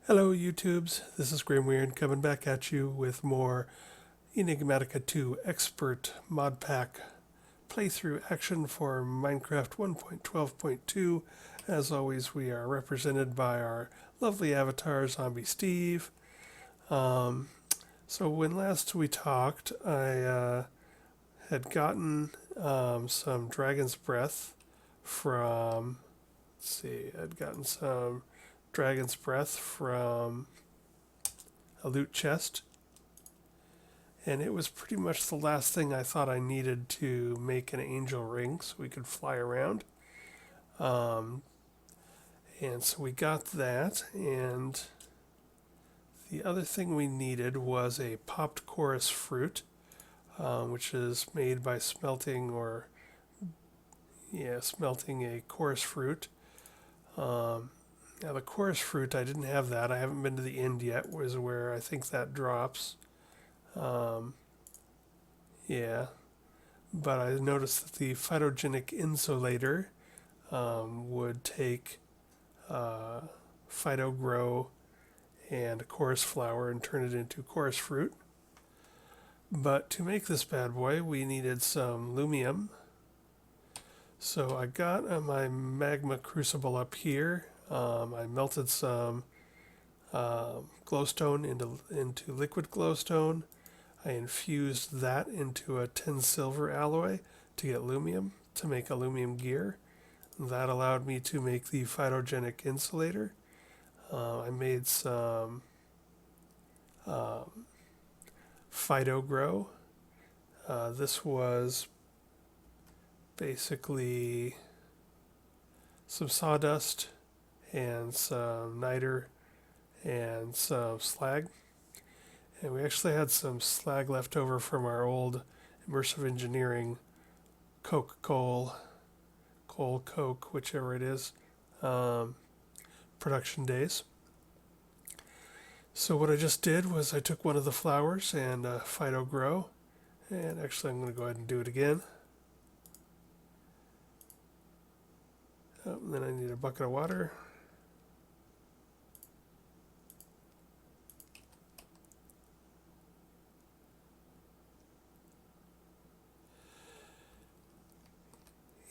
Hello YouTubes, this is Grim Weird coming back at you with more Enigmatica 2 Expert Mod Pack playthrough action for Minecraft 1.12.2. As always, we are represented by our lovely avatar Zombie Steve. So when last we talked, I had gotten some Dragon's Breath from, I'd gotten some Dragon's Breath from a loot chest, and it was pretty much the last thing I thought I needed to make an angel ring so we could fly around. And so we got that, and the other thing we needed was a popped chorus fruit, which is made by smelting a chorus fruit. Now the chorus fruit, I didn't have that. I haven't been to the end yet, was where I think that drops. Yeah, but I noticed that the Phytogenic Insolator would take Phyto Grow and a chorus flower and turn it into chorus fruit. But to make this bad boy, we needed some Lumium. So I got my magma crucible up here. I melted some glowstone into liquid glowstone. I infused that into a 10 silver alloy to get Lumium, to make a Lumium gear. That allowed me to make the Phytogenic Insulator. I made some Phyto Grow. This was basically some sawdust and some niter and some slag. And we actually had some slag left over from our old immersive engineering coke, whichever it is, production days. So what I just did was I took one of the flowers and Phyto Grow, and actually I'm going to go ahead and do it again. And then I need a bucket of water.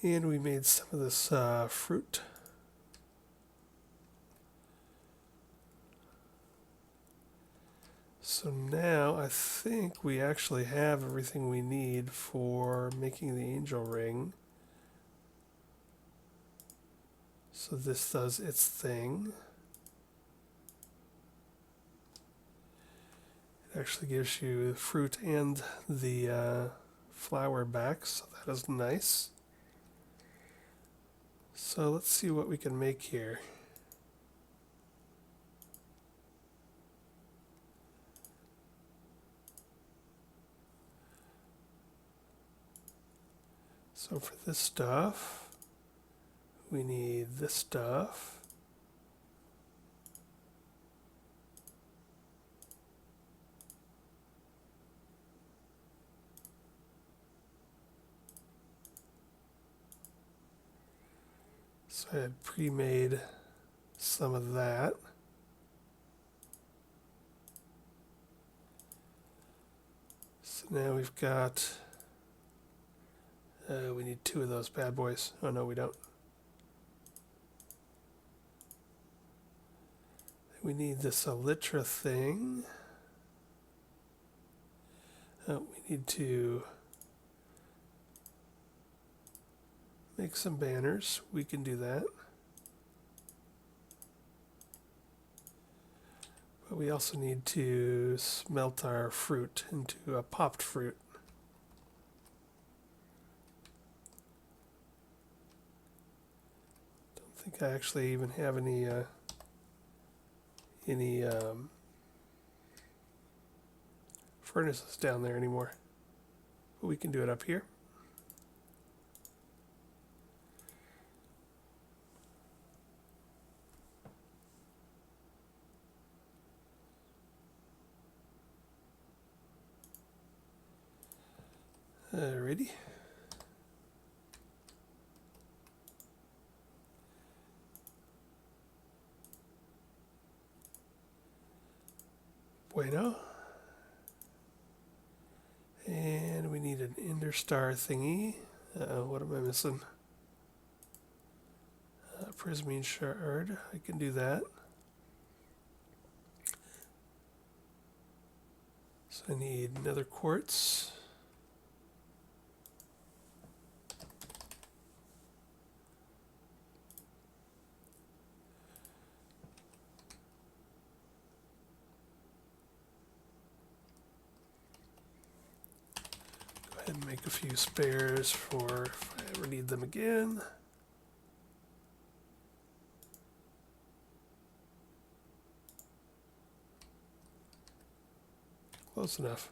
And we made some of this fruit. So now I think we actually have everything we need for making the angel ring. So this does its thing. It actually gives you the fruit and the flower back, so that is nice. So let's see what we can make here. So for this stuff, we need this stuff. So I had pre-made some of that. So now we've got, we need 2 of those bad boys. Oh no, we don't. We need this elytra thing. Oh, we need to make some banners. We can do that. But we also need to smelt our fruit into a popped fruit. Don't think I actually even have any furnaces down there anymore. But we can do it up here. Alrighty. bueno. And we need an Nether Star thingy. What am I missing? Prismine shard. I can do that. So I need nether quartz. Go ahead and make a few spares for if I ever need them again. Close enough.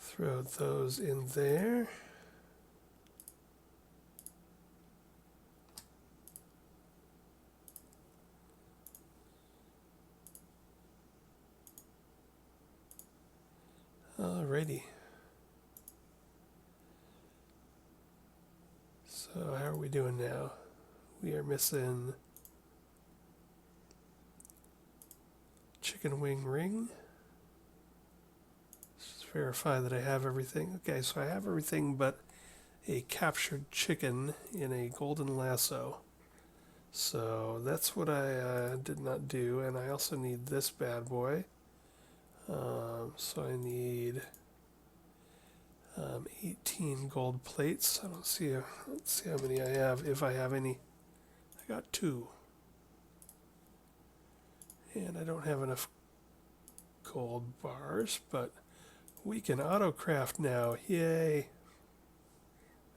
Throw those in there. Alrighty. So how are we doing now? We are missing chicken wing ring. Let's just verify that I have everything. Okay, so I have everything but a captured chicken in a golden lasso. So that's what I did not do, and I also need this bad boy. So I need 18 gold plates. I don't see. Let's see how many I have. If I have any, I got 2, and I don't have enough gold bars, but we can auto craft now. Yay!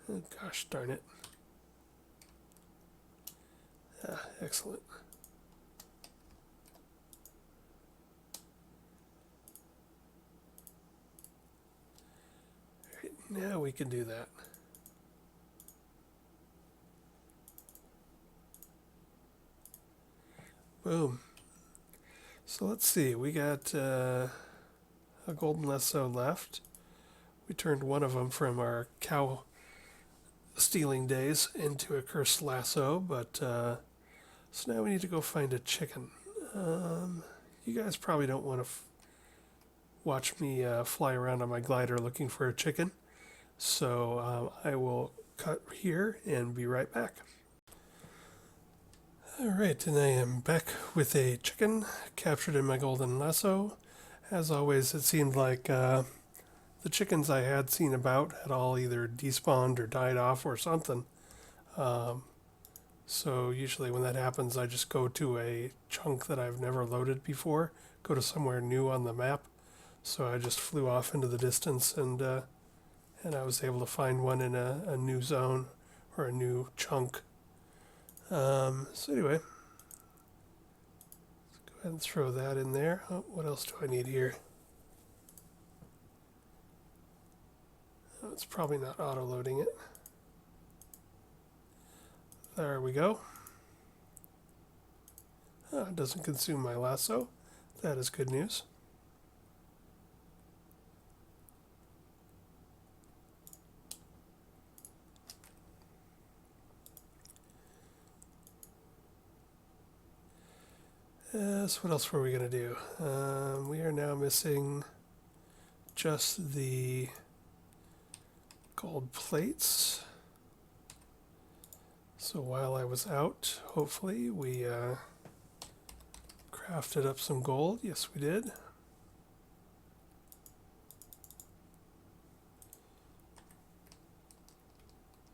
Oh, gosh darn it! Excellent. Now we can do that. Boom. So let's see, we got a golden lasso left. We turned one of them from our cow stealing days into a cursed lasso, but so now we need to go find a chicken. You guys probably don't want to watch me fly around on my glider looking for a chicken. So I will cut here and be right back. Alright, and I am back with a chicken captured in my golden lasso. As always, it seemed like the chickens I had seen about had all either despawned or died off or something. So usually when that happens, I just go to a chunk that I've never loaded before, go to somewhere new on the map. So I just flew off into the distance, and I was able to find one in a new zone or a new chunk. So anyway, let's go ahead and throw that in there. Oh, what else do I need here? Oh, it's probably not auto-loading it. There we go. Oh, it doesn't consume my lasso. That is good news. So what else were we going to do? We are now missing just the gold plates. So while I was out, hopefully we crafted up some gold. Yes, we did.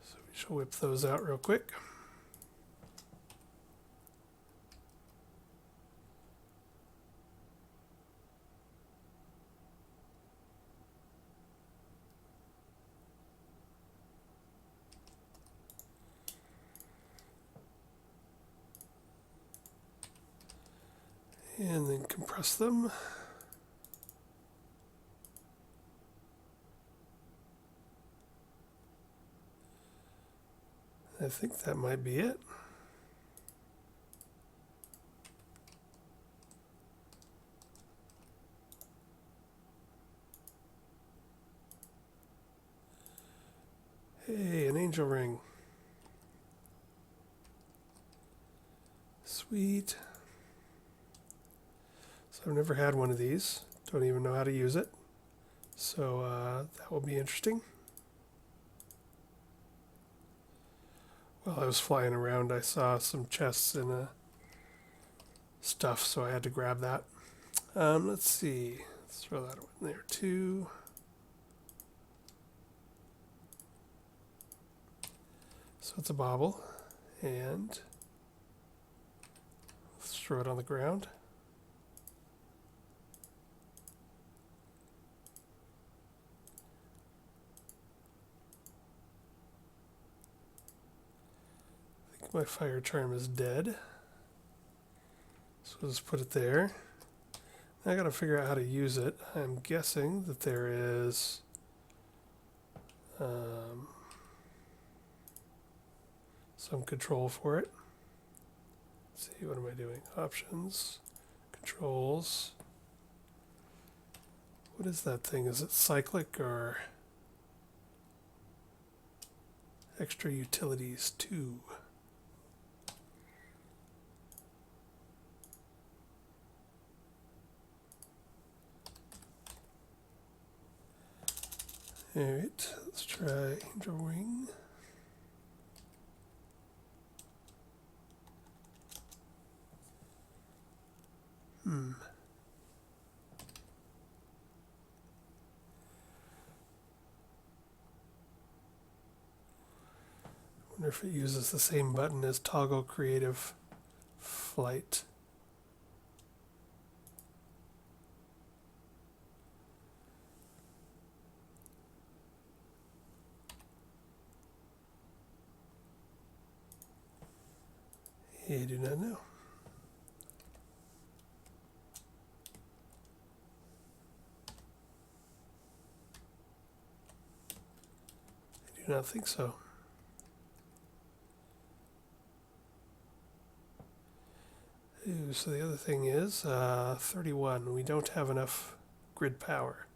So we shall whip those out real quick. And then compress them. I think that might be it. Hey, an angel ring. Sweet. So I've never had one of these. Don't even know how to use it. So that will be interesting. While I was flying around, I saw some chests and stuff, so I had to grab that. Let's see. Let's throw that in there too. So it's a bauble, and let's throw it on the ground. I think my fire charm is dead. So we'll just put it there. I gotta figure out how to use it. I'm guessing that there is some control for it. Let's see, what am I doing? Options, controls. What is that thing? Is it cyclic or extra utilities 2? Alright, let's try Angel Wing. Wonder if it uses the same button as toggle creative flight. I do not know. I do not think so. Ooh, so the other thing is 31. We don't have enough grid power.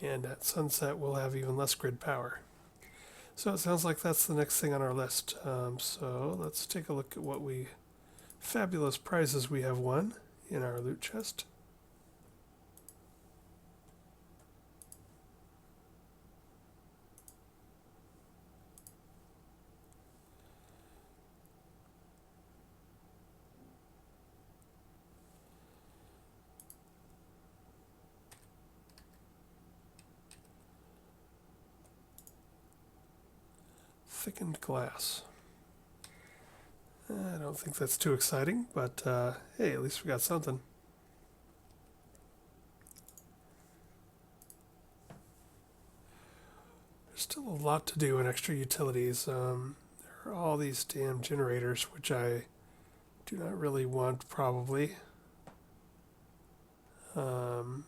And at sunset, we'll have even less grid power. So it sounds like that's the next thing on our list. So let's take a look at what fabulous prizes we have won in our loot chest. Thickened glass. I don't think that's too exciting, but hey, at least we got something. There's still a lot to do in extra utilities. There are all these damn generators, which I do not really want, probably. The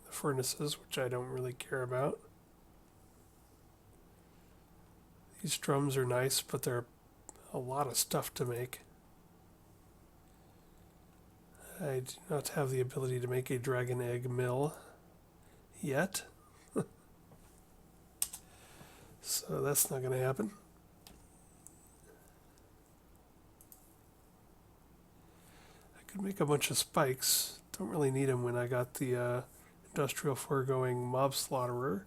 furnaces, which I don't really care about. These drums are nice, but they're a lot of stuff to make. I do not have the ability to make a dragon egg mill yet. So that's not going to happen. I could make a bunch of spikes. Don't really need them when I got the industrial foregoing mob slaughterer,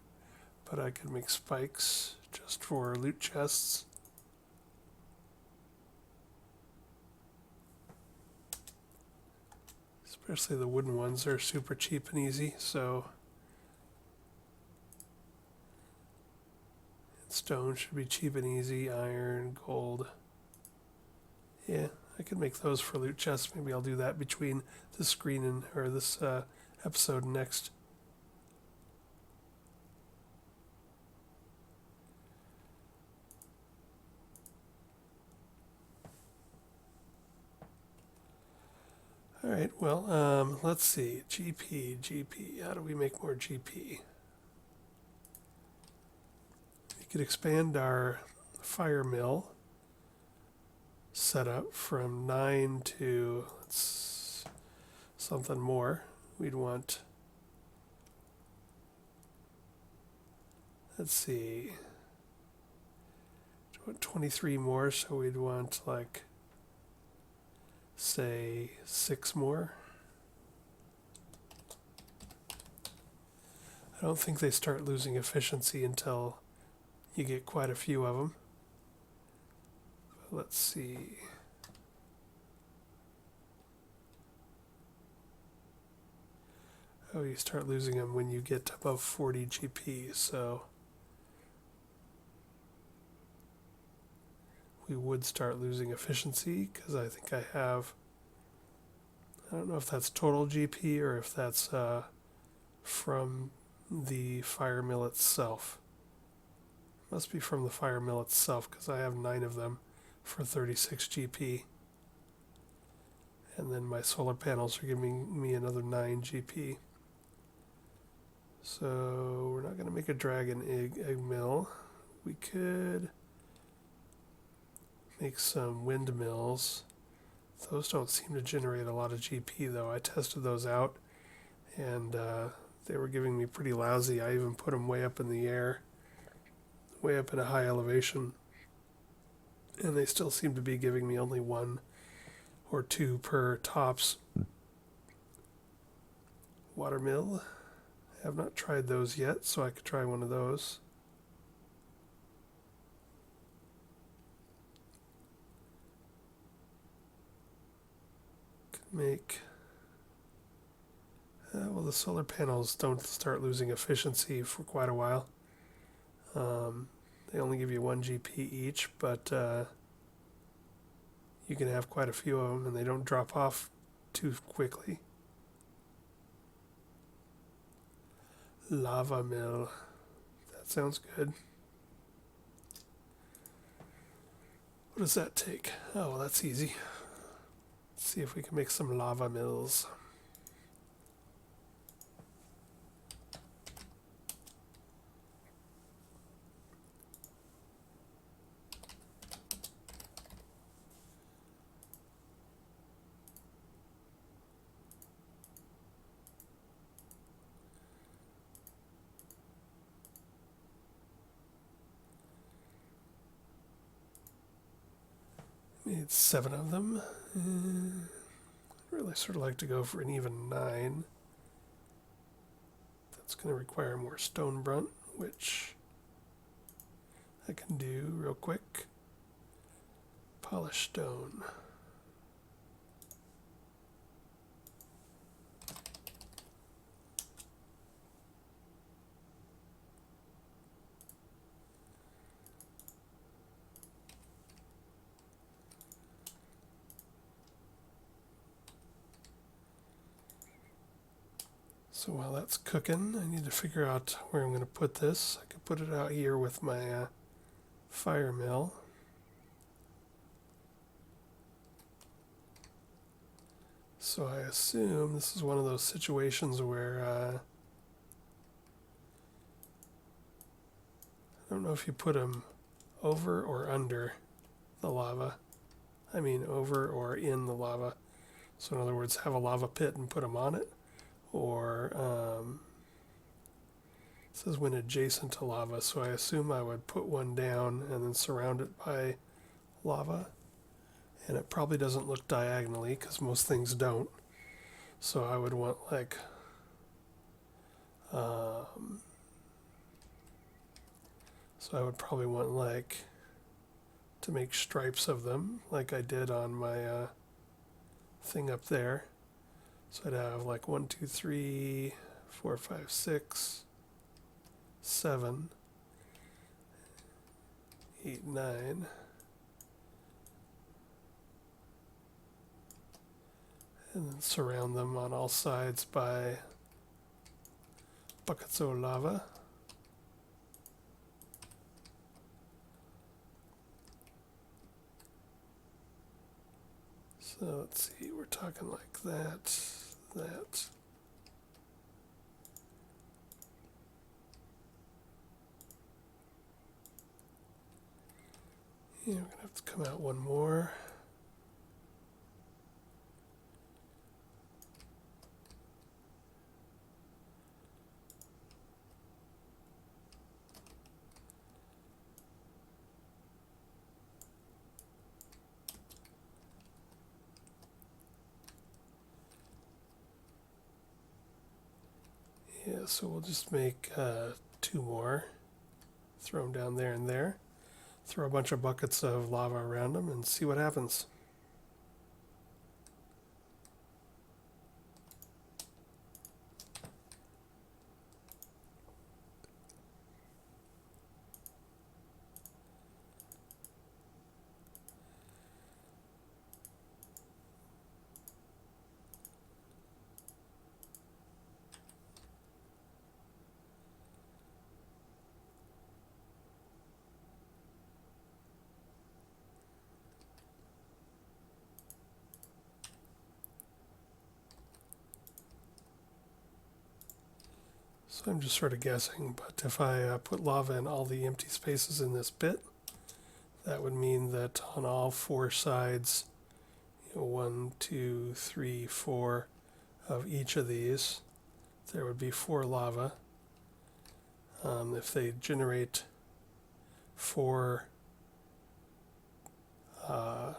but I could make spikes just for loot chests. Especially the wooden ones are super cheap and easy, so stone should be cheap and easy, iron, gold. Yeah, I could make those for loot chests. Maybe I'll do that between this screen and or this episode next. All right, well, let's see. GP. How do we make more GP? We could expand our fire mill setup from 9 to something more. We'd want, let's see, want 23 more, so we'd want like, say, 6 more. I don't think they start losing efficiency until you get quite a few of them. But let's see. Oh, you start losing them when you get above 40 GP, so we would start losing efficiency because I think I have, I don't know if that's total GP or if that's from the fire mill itself. Must be from the fire mill itself because I have 9 of them for 36 GP. And then my solar panels are giving me another 9 GP. So we're not going to make a dragon egg mill. We could make some windmills. Those don't seem to generate a lot of GP though. I tested those out and they were giving me pretty lousy. I even put them way up in the air, way up at a high elevation, and they still seem to be giving me only 1 or 2 per tops. Watermill. I have not tried those yet, so I could try one of those. Could make... well, the solar panels don't start losing efficiency for quite a while. They only give you 1 GP each, but you can have quite a few of them and they don't drop off too quickly. Lava mill. That sounds good. What does that take? Oh, well, that's easy. Let's see if we can make some lava mills. Need 7 of them. I'd really sort of like to go for an even 9. That's going to require more stone brunt, which I can do real quick. Polished stone. So while that's cooking, I need to figure out where I'm going to put this. I could put it out here with my fire mill. So I assume this is one of those situations where I don't know if you put them over or under the lava. I mean over or in the lava. So in other words, have a lava pit and put them on it. Or it says when adjacent to lava, so I assume I would put one down and then surround it by lava. And it probably doesn't look diagonally because most things don't. So I would want like so I would probably want like to make stripes of them like I did on my thing up there. So I'd have like 1, 2, 3, 4, 5, 6, 7, 8, 9. And then surround them on all sides by buckets of lava. So let's see, we're talking like that. Yeah, we're going to have to come out one more. Yeah, so we'll just make 2 more. Throw them down there and there. Throw a bunch of buckets of lava around them and see what happens. So I'm just sort of guessing, but if I put lava in all the empty spaces in this bit, that would mean that on all 4 sides, 1, 2, 3, 4 of each of these, there would be 4 lava. If they generate 4, I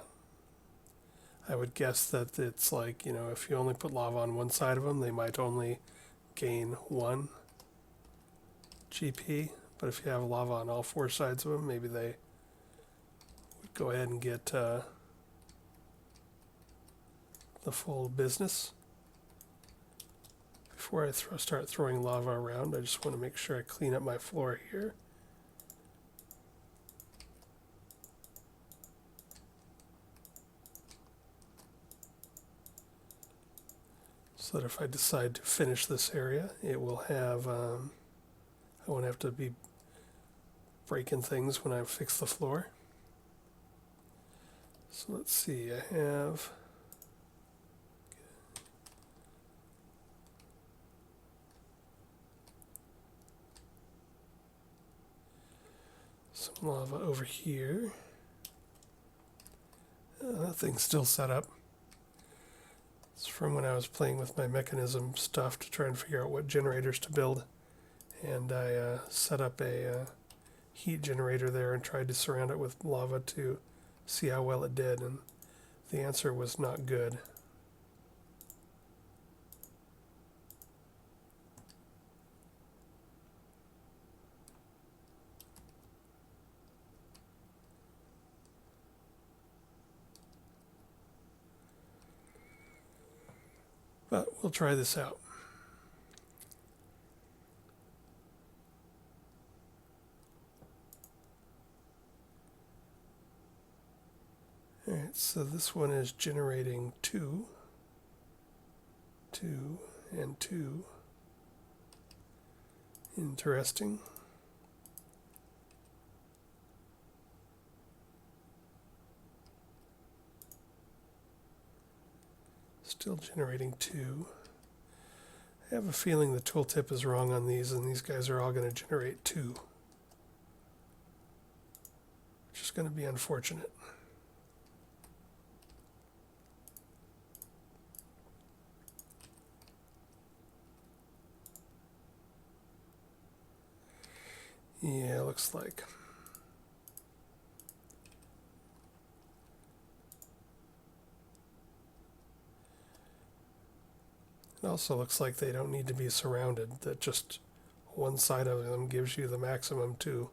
would guess that it's like, if you only put lava on one side of them, they might only gain 1 GP. But if you have lava on all 4 sides of them, maybe they would go ahead and get the full business. Before I start throwing lava around, I just want to make sure I clean up my floor here. So that if I decide to finish this area, it will have, I won't have to be breaking things when I fix the floor. So let's see, I have some lava over here. That thing's still set up. It's from when I was playing with my mechanism stuff to try and figure out what generators to build. And I set up a heat generator there and tried to surround it with lava to see how well it did, and the answer was not good. But we'll try this out. Alright, so this one is generating 2, 2, and 2. Interesting. Still generating 2. I have a feeling the tooltip is wrong on these, and these guys are all going to generate 2. Which is going to be unfortunate. Yeah, looks like. It also looks like they don't need to be surrounded, that just one side of them gives you the maximum 2.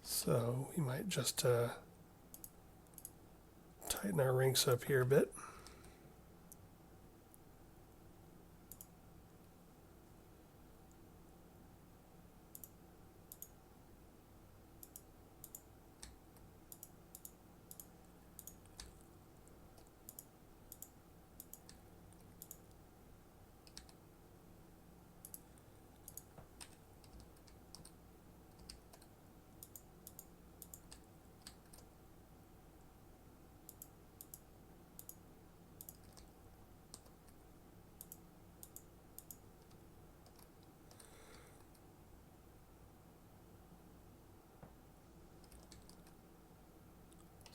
So we might just tighten our ranks up here a bit.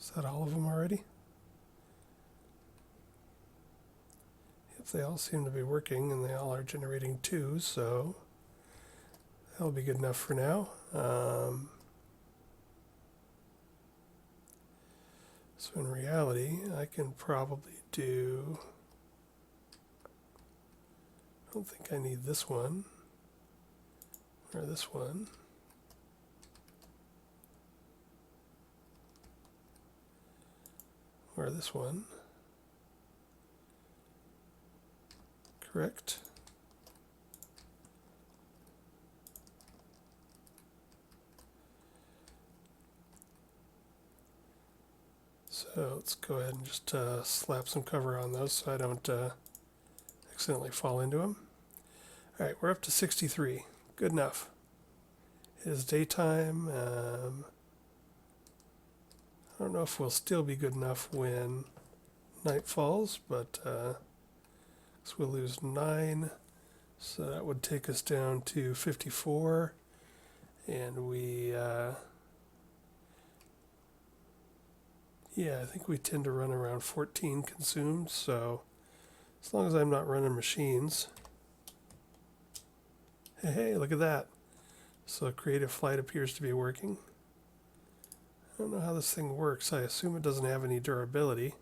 Is that all of them already? If they all seem to be working, and they all are generating 2, so That'll be good enough for now. So in reality, I can probably do... I don't think I need this one, or this one. Or this one. Correct. So let's go ahead and just slap some cover on those so I don't accidentally fall into them. All right, we're up to 63. Good enough. It is daytime. I don't know if we'll still be good enough when night falls, but so we'll lose 9. So that would take us down to 54. And we, yeah, I think we tend to run around 14 consumed. So as long as I'm not running machines. Hey, look at that. So creative flight appears to be working. I don't know how this thing works. I assume it doesn't have any durability.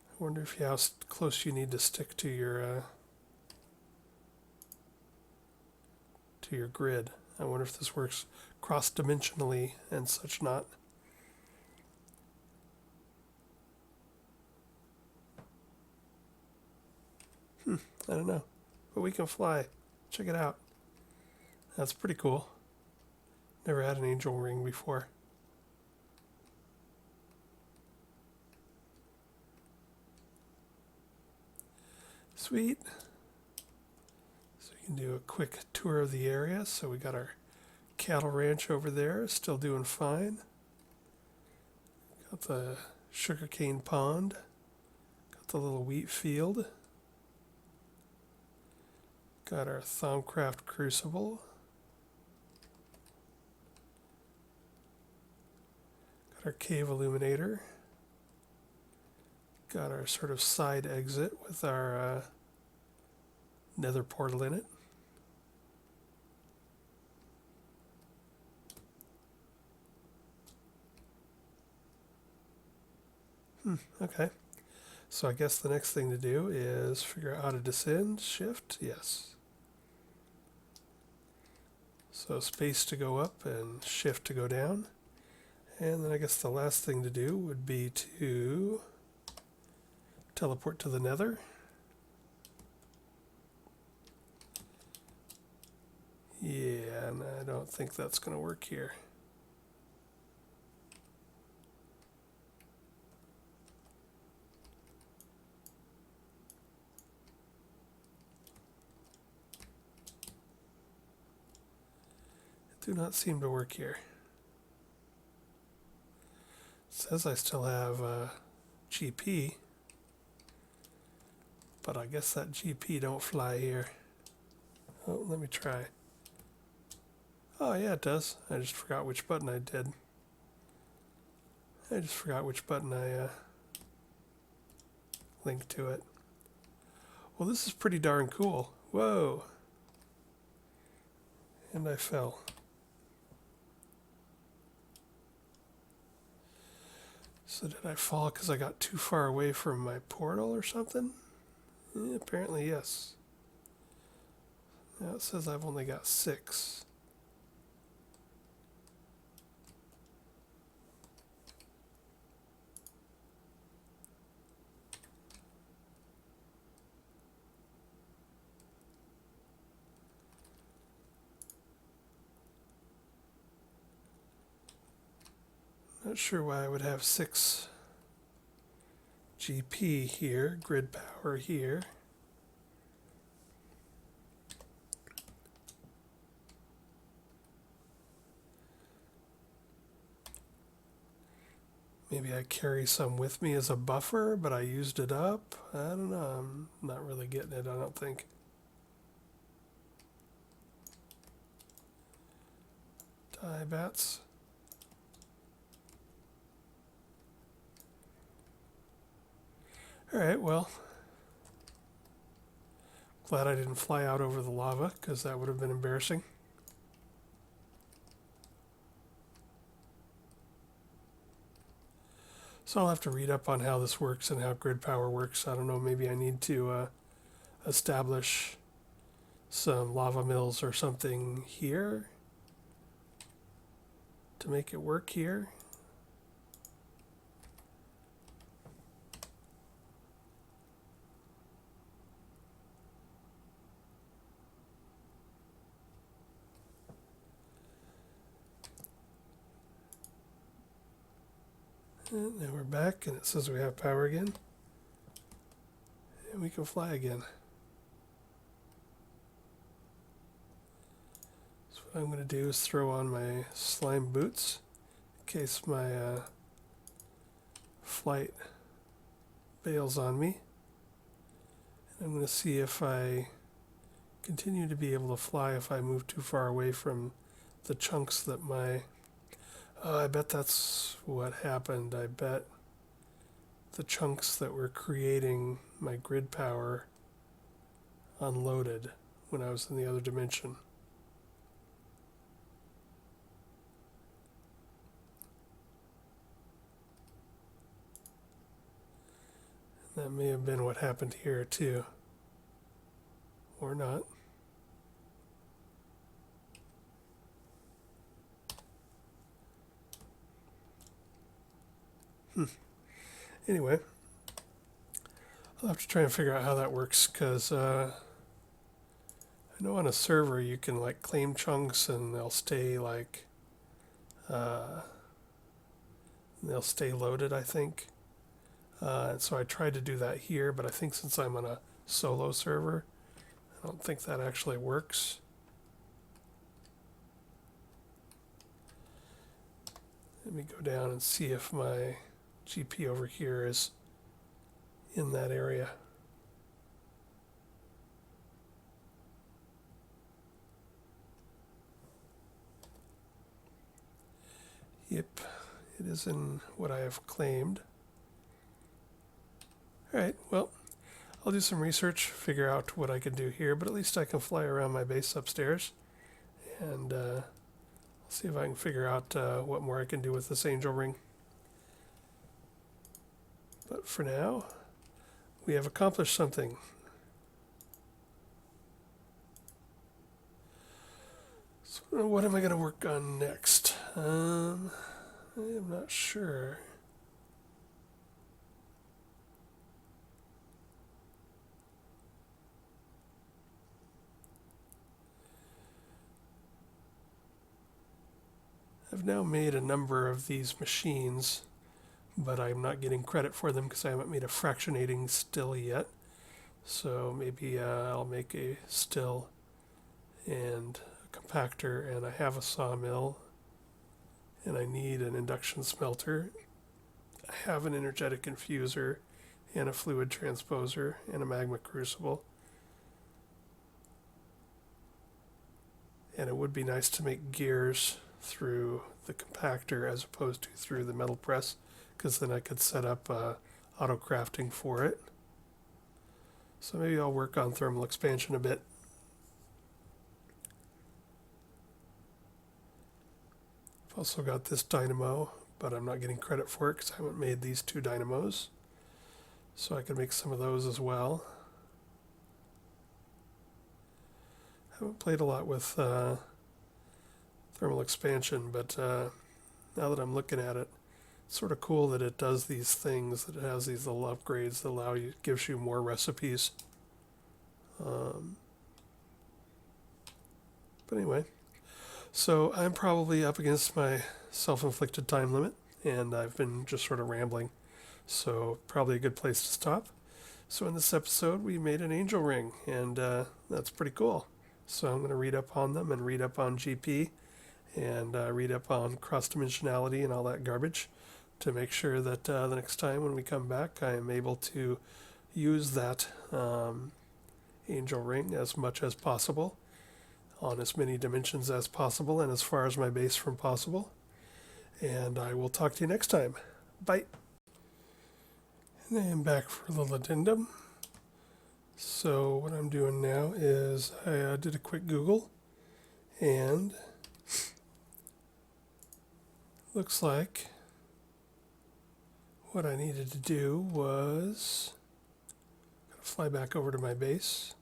I wonder if how close you need to stick to your grid. I wonder if this works cross-dimensionally and such not. I don't know. But we can fly. Check it out. That's pretty cool. Never had an angel ring before. Sweet. So we can do a quick tour of the area. So we got our cattle ranch over there, still doing fine. Got the sugarcane pond. Got the little wheat field. Got our Thaumcraft crucible. Got our cave illuminator. Got our sort of side exit with our nether portal in it. Okay. So I guess the next thing to do is figure out how to descend. Shift, yes. So space to go up and shift to go down. And then I guess the last thing to do would be to teleport to the nether. Yeah, and I don't think that's going to work here. It do not seem to work here. It says I still have GP, but I guess that GP don't fly here. Oh, let me try. Oh yeah, it does. I just forgot which button I did. I just forgot which button I linked to it. Well, this is pretty darn cool. Whoa. And I fell. So did I fall because I got too far away from my portal or something? Apparently, yes. Now it says I've only got 6. Not sure why I would have 6 GP here, grid power here. Maybe I carry some with me as a buffer, but I used it up. I don't know. I'm not really getting it, I don't think. Die bats. Alright, well, Glad I didn't fly out over the lava, because that would have been embarrassing. So I'll have to read up on how this works and how grid power works. I don't know, maybe I need to establish some lava mills or something here to make it work here. And now we're back, and it says we have power again. And we can fly again. So what I'm going to do is throw on my slime boots in case my flight bails on me. And I'm going to see if I continue to be able to fly if I move too far away from the chunks that my... I bet that's what happened. I bet the chunks that were creating my grid power unloaded when I was in the other dimension. That may have been what happened here too. Or not. Anyway, I'll have to try and figure out how that works, because I know on a server you can like claim chunks and they'll stay like they'll stay loaded, I think. And so I tried to do that here, but I think since I'm on a solo server, I don't think that actually works. Let me go down and see if my GP over here is in that area. Yep, it is in what I have claimed. Alright, well, I'll do some research, figure out what I can do here, but at least I can fly around my base upstairs, and I'll see if I can figure out what more I can do with this angel ring. But for now, we have accomplished something. So what am I going to work on next? I am not sure. I've now made a number of these machines, but I'm not getting credit for them because I haven't made a fractionating still yet. So maybe I'll make a still and a compactor, and I have a sawmill, and I need an induction smelter. I have an energetic infuser and a fluid transposer and a magma crucible. And it would be nice to make gears through the compactor as opposed to through the metal press, because then I could set up auto crafting for it. So maybe I'll work on thermal expansion a bit. I've also got this dynamo, but I'm not getting credit for it because I haven't made these two dynamos. So I could make some of those as well. I haven't played a lot with thermal expansion, but now that I'm looking at it, it's sort of cool that it does these things, that it has these little upgrades that allow you, gives you more recipes. But anyway, so I'm probably up against my self-inflicted time limit, and I've been just sort of rambling, so probably a good place to stop. So in this episode, we made an angel ring, and that's pretty cool. So I'm going to read up on them and read up on GP and read up on cross-dimensionality and all that garbage to make sure that the next time when we come back, I am able to use that angel ring as much as possible on as many dimensions as possible and as far as my base from possible. And I will talk to you next time. Bye. And I am back for a little addendum. So what I'm doing now is I did a quick Google, and looks like what I needed to do was fly back over to my base.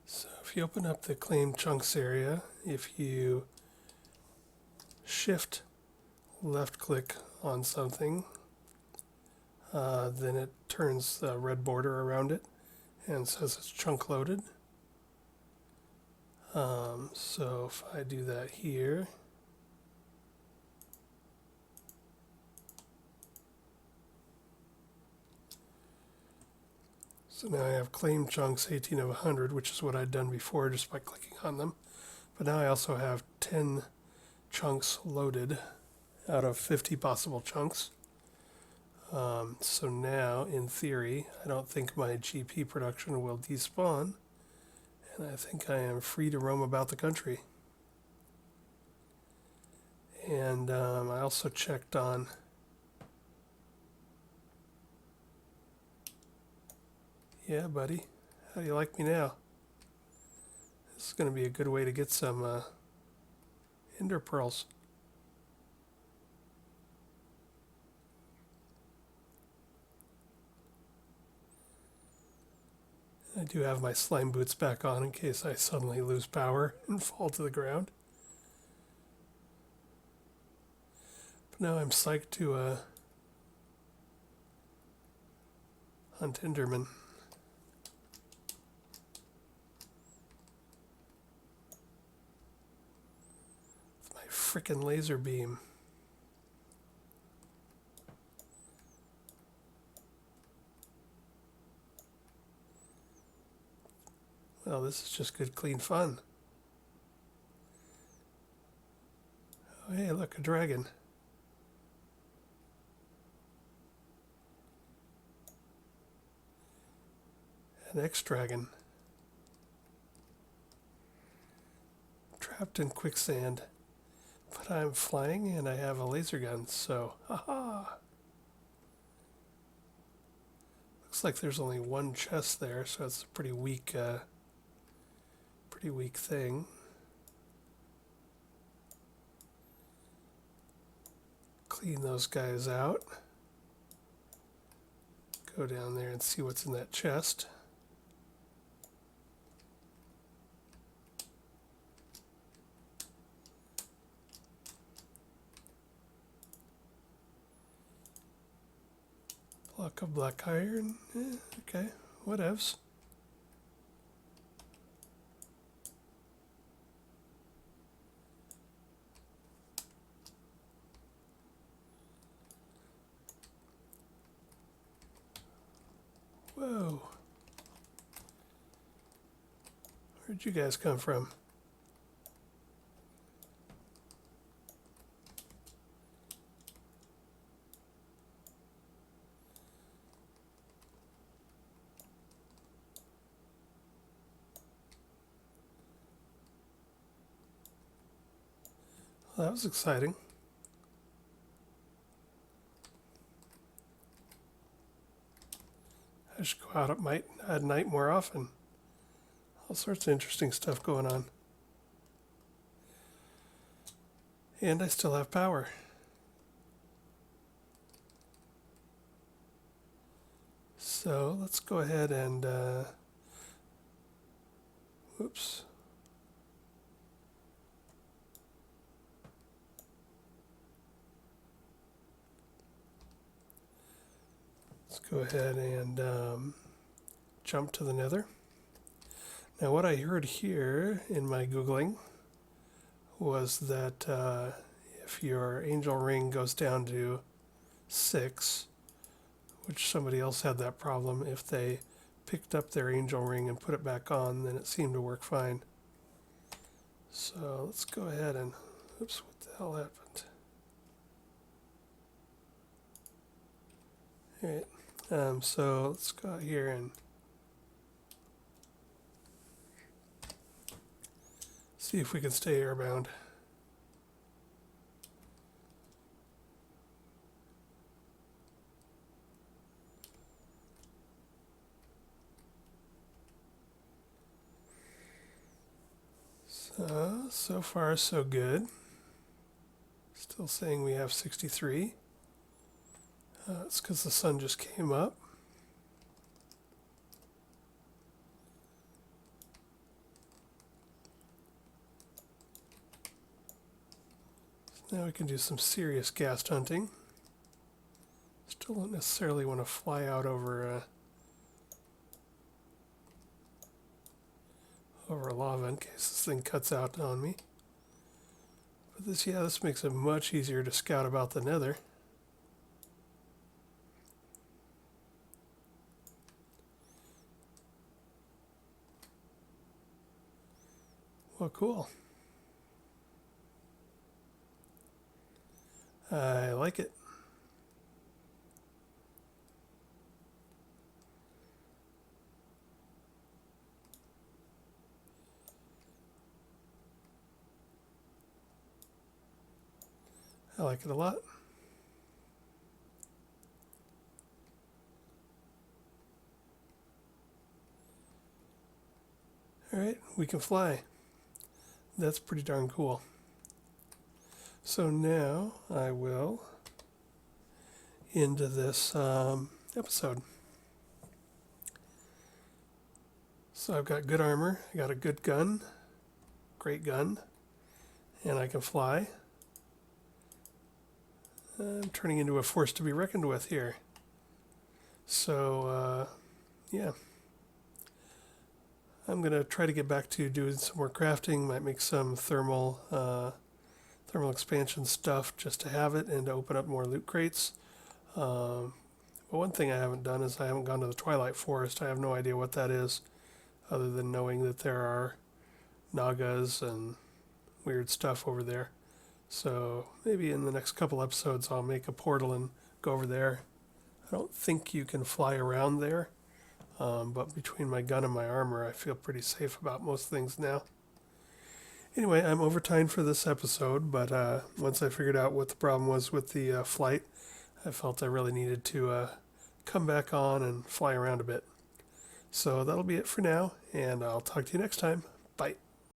So if you open up the claim chunks area, if you shift left click on something, then it turns the red border around it and says it's chunk loaded. So if I do that here, so now I have claim chunks 18 of 100, which is what I'd done before just by clicking on them. But now I also have 10 chunks loaded out of 50 possible chunks. So now, in theory, I don't think my GP production will despawn, and I think I am free to roam about the country. And I also checked on yeah, buddy, how do you like me now? This is going to be a good way to get some ender pearls. I do have my slime boots back on in case I suddenly lose power and fall to the ground. But now I'm psyched to hunt Enderman. With my frickin' laser beam. Well, this is just good, clean fun. Oh, hey, look, a dragon. An X-dragon. Trapped in quicksand. But I'm flying and I have a laser gun, so haha. Looks like there's only one chest there, so it's a pretty weak thing. Clean those guys out. Go down there and see what's in that chest. Block of black iron. Okay, whatevs. Whoa. Where'd you guys come from? Well, that was exciting. I should go out at night more often. All sorts of interesting stuff going on. And I still have power. So let's go ahead and whoops. Let's go ahead and jump to the Nether. Now what I heard here in my Googling was that if your angel ring goes down to 6, which somebody else had that problem, if they picked up their angel ring and put it back on, then it seemed to work fine. So let's go ahead and, oops, what the hell happened? Alright, so let's go out here and See if we can stay airbound. So far so good. Still saying we have 63. It's because the sun just came up. So now we can do some serious ghast hunting. Still don't necessarily want to fly out over lava in case this thing cuts out on me. But this makes it much easier to scout about the Nether. Well, cool. I like it. I like it a lot. All right, we can fly. That's pretty darn cool. So now I will end this episode. So I've got good armor, I got a good gun, great gun, and I can fly. I'm turning into a force to be reckoned with here. So, yeah. I'm going to try to get back to doing some more crafting, might make some thermal expansion stuff just to have it and to open up more loot crates. But one thing I haven't done is I haven't gone to the Twilight Forest. I have no idea what that is, other than knowing that there are Nagas and weird stuff over there. So maybe in the next couple episodes I'll make a portal and go over there. I don't think you can fly around there, but between my gun and my armor I feel pretty safe about most things now. Anyway, I'm overtimed for this episode, but once I figured out what the problem was with the flight, I felt I really needed to come back on and fly around a bit. So that'll be it for now, and I'll talk to you next time. Bye.